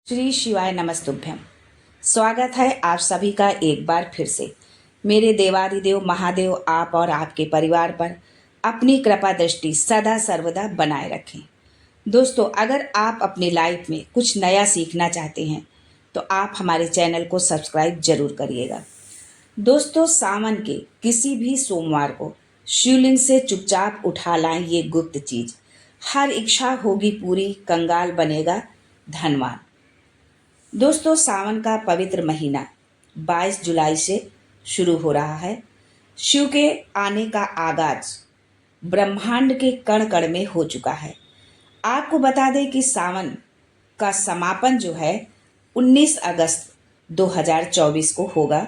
श्री शिवाय नमस्तुभ्यम। स्वागत है आप सभी का एक बार फिर से। मेरे देवादिदेव महादेव आप और आपके परिवार पर अपनी कृपा दृष्टि सदा सर्वदा बनाए रखें। दोस्तों, अगर आप अपनी लाइफ में कुछ नया सीखना चाहते हैं तो आप हमारे चैनल को सब्सक्राइब जरूर करिएगा। दोस्तों, सावन के किसी भी सोमवार को शिवलिंग से चुपचाप उठा लाएं ये गुप्त चीज। हर इच्छा होगी पूरी, कंगाल बनेगा धनवान। दोस्तों, सावन का पवित्र महीना 22 जुलाई से शुरू हो रहा है। शिव के आने का आगाज ब्रह्मांड के कण कण में हो चुका है। आपको बता दें कि सावन का समापन जो है 19 अगस्त 2024 को होगा।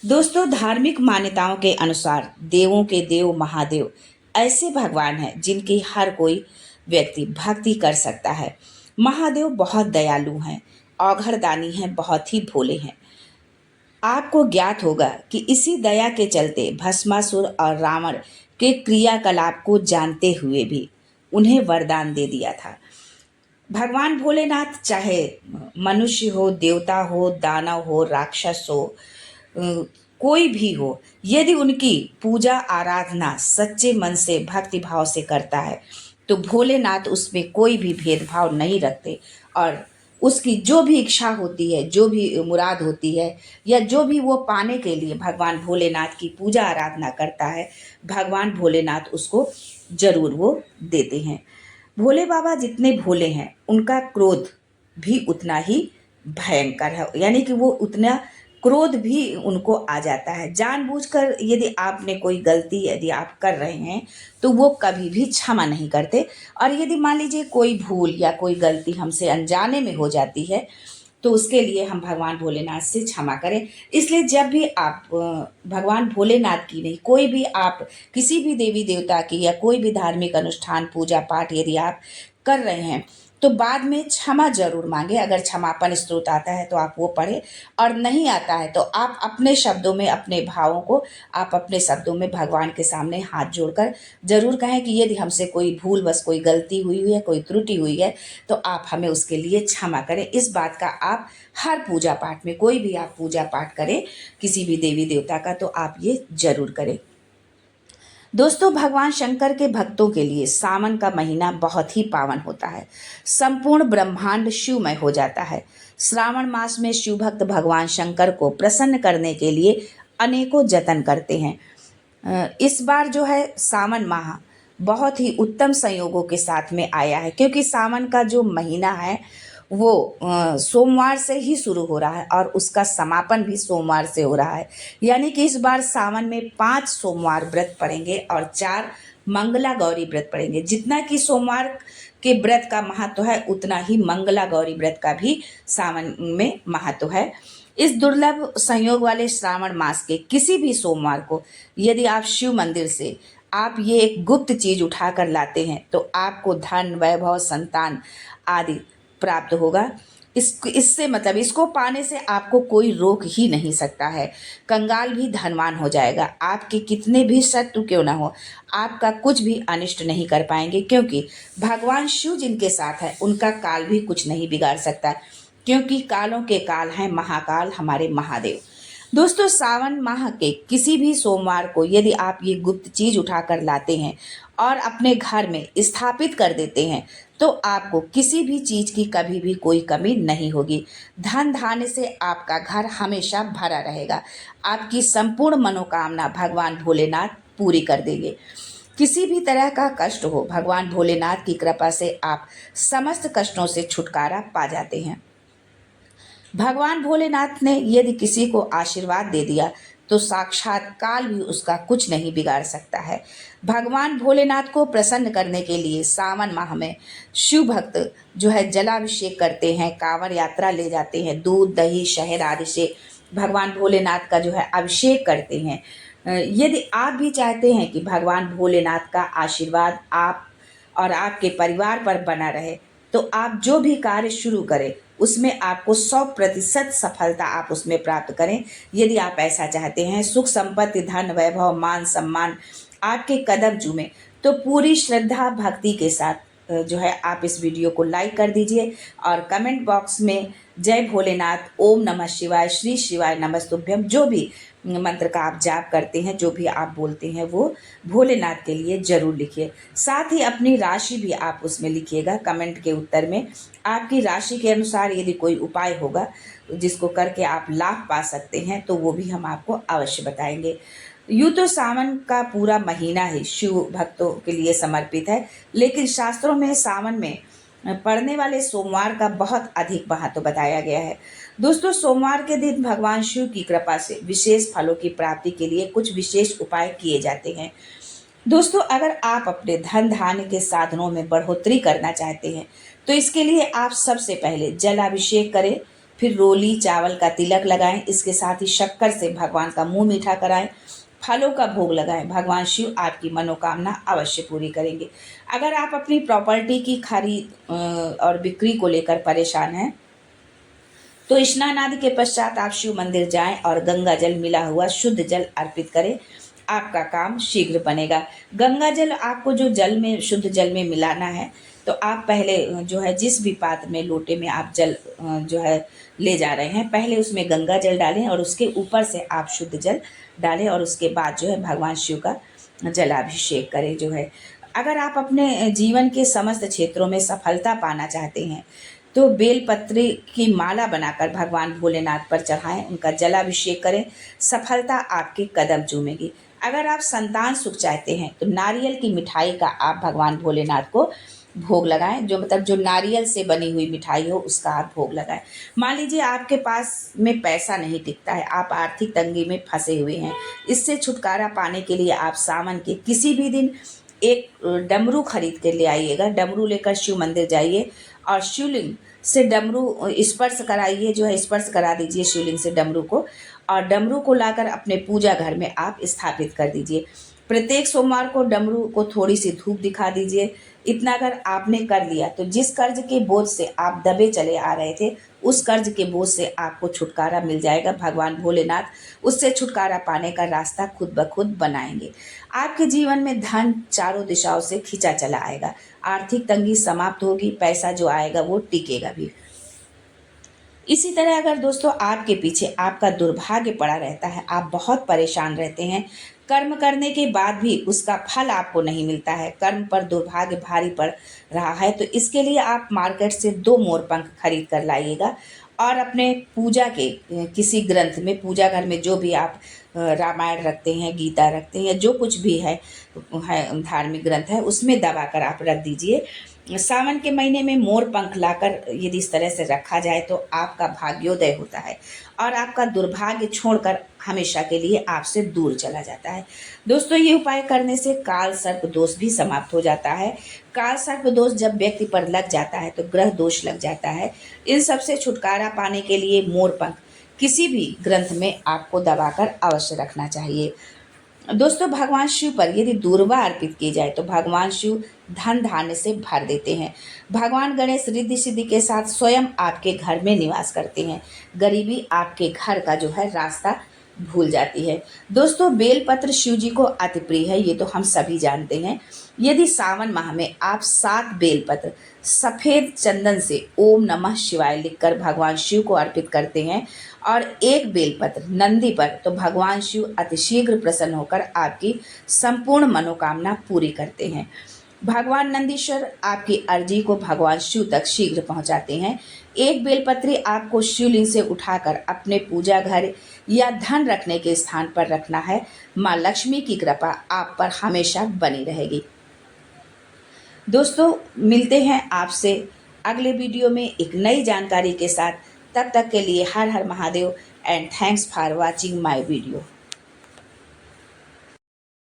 दोस्तों, धार्मिक मान्यताओं के अनुसार देवों के देव महादेव ऐसे भगवान हैं जिनकी हर कोई व्यक्ति भक्ति कर सकता है। महादेव बहुत दयालु हैं, औघड़दानी हैं, बहुत ही भोले हैं। आपको ज्ञात होगा कि इसी दया के चलते भस्मासुर और रावण के क्रियाकलाप को जानते हुए भी उन्हें वरदान दे दिया था। भगवान भोलेनाथ चाहे मनुष्य हो, देवता हो, दानव हो, राक्षस हो, कोई भी हो, यदि उनकी पूजा आराधना सच्चे मन से भक्ति भाव से करता है तो भोलेनाथ उसमें कोई भी भेदभाव नहीं रखते और उसकी जो भी इच्छा होती है, जो भी मुराद होती है या जो भी वो पाने के लिए भगवान भोलेनाथ की पूजा आराधना करता है, भगवान भोलेनाथ उसको जरूर वो देते हैं। भोले बाबा जितने भोले हैं उनका क्रोध भी उतना ही भयंकर है, यानी कि वो उतना क्रोध भी उनको आ जाता है। जानबूझकर यदि आपने कोई गलती यदि आप कर रहे हैं तो वो कभी भी क्षमा नहीं करते। और यदि मान लीजिए कोई भूल या कोई गलती हमसे अनजाने में हो जाती है तो उसके लिए हम भगवान भोलेनाथ से क्षमा करें। इसलिए जब भी आप भगवान भोलेनाथ की नहीं, कोई भी आप किसी भी देवी देवता की या कोई भी धार्मिक अनुष्ठान पूजा पाठ यदि आप कर रहे हैं तो बाद में क्षमा जरूर मांगे। अगर क्षमापन स्तोत्र आता है तो आप वो पढ़े, और नहीं आता है तो आप अपने शब्दों में, अपने भावों को आप अपने शब्दों में भगवान के सामने हाथ जोड़कर जरूर कहें कि यदि हमसे कोई भूल बस कोई गलती हुई है, कोई त्रुटि हुई है तो आप हमें उसके लिए क्षमा करें। इस बात का आप हर पूजा पाठ में, कोई भी आप पूजा पाठ करें किसी भी देवी देवता का, तो आप ये जरूर करें। दोस्तों, भगवान शंकर के भक्तों के लिए सावन का महीना बहुत ही पावन होता है। संपूर्ण ब्रह्मांड शिवमय हो जाता है। श्रावण मास में शिव भक्त भगवान शंकर को प्रसन्न करने के लिए अनेकों जतन करते हैं। इस बार जो है सावन माह बहुत ही उत्तम संयोगों के साथ में आया है, क्योंकि सावन का जो महीना है वो सोमवार से ही शुरू हो रहा है और उसका समापन भी सोमवार से हो रहा है। यानी कि इस बार सावन में 5 सोमवार व्रत पड़ेंगे और 4 मंगला गौरी व्रत पड़ेंगे। जितना कि सोमवार के व्रत का महत्व है उतना ही मंगला गौरी व्रत का भी सावन में महत्व है। इस दुर्लभ संयोग वाले श्रावण मास के किसी भी सोमवार को यदि आप शिव मंदिर से आप ये एक गुप्त चीज उठा कर लाते हैं तो आपको धन, वैभव, संतान आदि प्राप्त होगा। इससे मतलब इसको पाने से आपको कोई रोक ही नहीं सकता है। कंगाल भी धनवान हो जाएगा। आपके कितने भी शत्रु क्यों ना हो, आपका कुछ भी अनिष्ट नहीं कर पाएंगे, क्योंकि भगवान शिव जिनके साथ है उनका काल भी कुछ नहीं बिगाड़ सकता, क्योंकि कालों के काल हैं महाकाल हमारे महादेव। दोस्तों, सावन माह के किसी भी सोमवार को यदि आप ये गुप्त चीज उठाकर लाते हैं और अपने घर में स्थापित कर देते हैं तो आपको किसी भी चीज की कभी भी कोई कमी नहीं होगी। धन धान्य से आपका घर हमेशा भरा रहेगा। आपकी संपूर्ण मनोकामना भगवान भोलेनाथ पूरी कर देंगे। किसी भी तरह का कष्ट हो, भगवान भोलेनाथ की कृपा से आप समस्त कष्टों से छुटकारा पा जाते हैं। भगवान भोलेनाथ ने यदि किसी को आशीर्वाद दे दिया तो साक्षात काल भी उसका कुछ नहीं बिगाड़ सकता है। भगवान भोलेनाथ को प्रसन्न करने के लिए सावन माह में शिव भक्त जो है जलाभिषेक करते हैं, कांवड़ यात्रा ले जाते हैं, दूध, दही, शहद आदि से भगवान भोलेनाथ का जो है अभिषेक करते हैं। यदि आप भी चाहते हैं कि भगवान भोलेनाथ का आशीर्वाद आप और आपके परिवार पर बना रहे तो आप जो भी कार्य शुरू करें उसमें आपको 100% सफलता आप उसमें प्राप्त करें। यदि आप ऐसा चाहते हैं, सुख संपत्ति, धन, वैभव, मान सम्मान आपके कदम चूमे तो पूरी श्रद्धा भक्ति के साथ जो है आप इस वीडियो को लाइक कर दीजिए और कमेंट बॉक्स में जय भोलेनाथ, ओम नमः शिवाय, श्री शिवाय नमस्तुभ्यम, जो भी मंत्र का आप जाप करते हैं, जो भी आप बोलते हैं, वो भोलेनाथ के लिए जरूर लिखिए। साथ ही अपनी राशि भी आप उसमें लिखिएगा कमेंट के उत्तर में। आपकी राशि के अनुसार यदि कोई उपाय होगा जिसको करके आप लाभ पा सकते हैं तो वो भी हम आपको अवश्य बताएंगे। यूँ तो सावन का पूरा महीना ही शिव भक्तों के लिए समर्पित है, लेकिन शास्त्रों में सावन में पड़ने वाले सोमवार का बहुत अधिक महत्व बताया गया है। दोस्तों, सोमवार के दिन भगवान शिव की कृपा से विशेष फलों की प्राप्ति के लिए कुछ विशेष उपाय किए जाते हैं। दोस्तों, अगर आप अपने धन धान्य के साधनों में बढ़ोतरी करना चाहते हैं तो इसके लिए आप सबसे पहले जलाभिषेक करें, फिर रोली चावल का तिलक लगाएं, इसके साथ ही शक्कर से भगवान का मुंह मीठा कराएं, फलों का भोग लगाएं। भगवान शिव आपकी मनोकामना अवश्य पूरी करेंगे। अगर आप अपनी प्रॉपर्टी की खरीद और बिक्री को लेकर परेशान हैं तो स्नान आदि के पश्चात आप शिव मंदिर जाएं और गंगा जल मिला हुआ शुद्ध जल अर्पित करें। आपका काम शीघ्र बनेगा। गंगा जल आपको जो जल में शुद्ध जल में मिलाना है, तो आप पहले जो है जिस भी पात्र में लोटे में आप जल जो है ले जा रहे हैं, पहले उसमें गंगा जल डालें और उसके ऊपर से आप शुद्ध जल डालें और उसके बाद जो है भगवान शिव का जलाभिषेक करें। जो है अगर आप अपने जीवन के समस्त क्षेत्रों में सफलता पाना चाहते हैं तो बेलपत्र की माला बनाकर भगवान भोलेनाथ पर चढ़ाएं, उनका जलाभिषेक करें, सफलता आपके कदम चूमेगी। अगर आप संतान सुख चाहते हैं तो नारियल की मिठाई का आप भगवान भोलेनाथ को भोग लगाएं, जो नारियल से बनी हुई मिठाई हो उसका आप भोग लगाएं। मान लीजिए आपके पास में पैसा नहीं टिकता है, आप आर्थिक तंगी में फंसे हुए हैं, इससे छुटकारा पाने के लिए आप सावन के किसी भी दिन एक डमरू खरीद के ले आइएगा। डमरू लेकर शिव मंदिर जाइए और शिवलिंग से डमरू स्पर्श कराइए, जो है स्पर्श करा दीजिए शिवलिंग से डमरू को, और डमरू को लाकर अपने पूजा घर में आप स्थापित कर दीजिए। प्रत्येक सोमवार को डमरू को थोड़ी सी धूप दिखा दीजिए। इतना अगर आपने कर लिया तो जिस कर्ज के बोझ से आप दबे चले आ रहे थे, उस कर्ज के बोझ से आपको छुटकारा मिल जाएगा। भगवान भोलेनाथ उससे छुटकारा पाने का रास्ता खुद ब खुद बनाएंगे। आपके जीवन में धन चारों दिशाओं से खींचा चला आएगा, आर्थिक तंगी समाप्त होगी, पैसा जो आएगा वो टिकेगा भी। इसी तरह अगर दोस्तों आपके पीछे आपका दुर्भाग्य पड़ा रहता है, आप बहुत परेशान रहते हैं, कर्म करने के बाद भी उसका फल आपको नहीं मिलता है, कर्म पर दुर्भाग्य भारी पड़ रहा है, तो इसके लिए आप मार्केट से 2 मोर पंख खरीद कर लाइएगा और अपने पूजा के किसी ग्रंथ में, पूजा घर में जो भी आप रामायण रखते हैं, गीता रखते हैं, जो कुछ भी है धार्मिक ग्रंथ है, उसमें दबाकर आप रख दीजिए। सावन के महीने में मोर पंख लाकर यदि इस तरह से रखा जाए तो आपका भाग्योदय होता है और आपका दुर्भाग्य छोड़कर हमेशा के लिए आपसे दूर चला जाता है। दोस्तों, ये उपाय करने से काल सर्प दोष भी समाप्त हो जाता है। काल सर्प दोष जब व्यक्ति पर लग जाता है तो ग्रह दोष लग जाता है। इन सब से छुटकारा पाने के लिए मोर पंख किसी भी ग्रंथ में आपको दबाकर अवश्य रखना चाहिए। दोस्तों, भगवान शिव पर यदि दूर्वा अर्पित की जाए तो भगवान शिव धन धान्य से भर देते हैं। भगवान गणेश रिद्धि सिद्धि के साथ स्वयं आपके घर में निवास करते हैं। गरीबी आपके घर का जो है रास्ता भूल जाती है। दोस्तों, बेलपत्र शिव जी को अति प्रिय है, ये तो हम सभी जानते हैं। यदि सावन माह में आप 7 बेलपत्र सफ़ेद चंदन से ओम नमः शिवाय लिखकर भगवान शिव को अर्पित करते हैं और 1 बेलपत्र नंदी पर, तो भगवान शिव अतिशीघ्र प्रसन्न होकर आपकी संपूर्ण मनोकामना पूरी करते हैं। भगवान नंदीश्वर आपकी अर्जी को भगवान शिव तक शीघ्र पहुंचाते हैं। 1 बेलपत्री आपको शिवलिंग से उठाकर अपने पूजा घर या धन रखने के स्थान पर रखना है। माँ लक्ष्मी की कृपा आप पर हमेशा बनी रहेगी। दोस्तों, मिलते हैं आपसे अगले वीडियो में एक नई जानकारी के साथ। तब तक के लिए हर हर Mahadev and thanks for watching my video.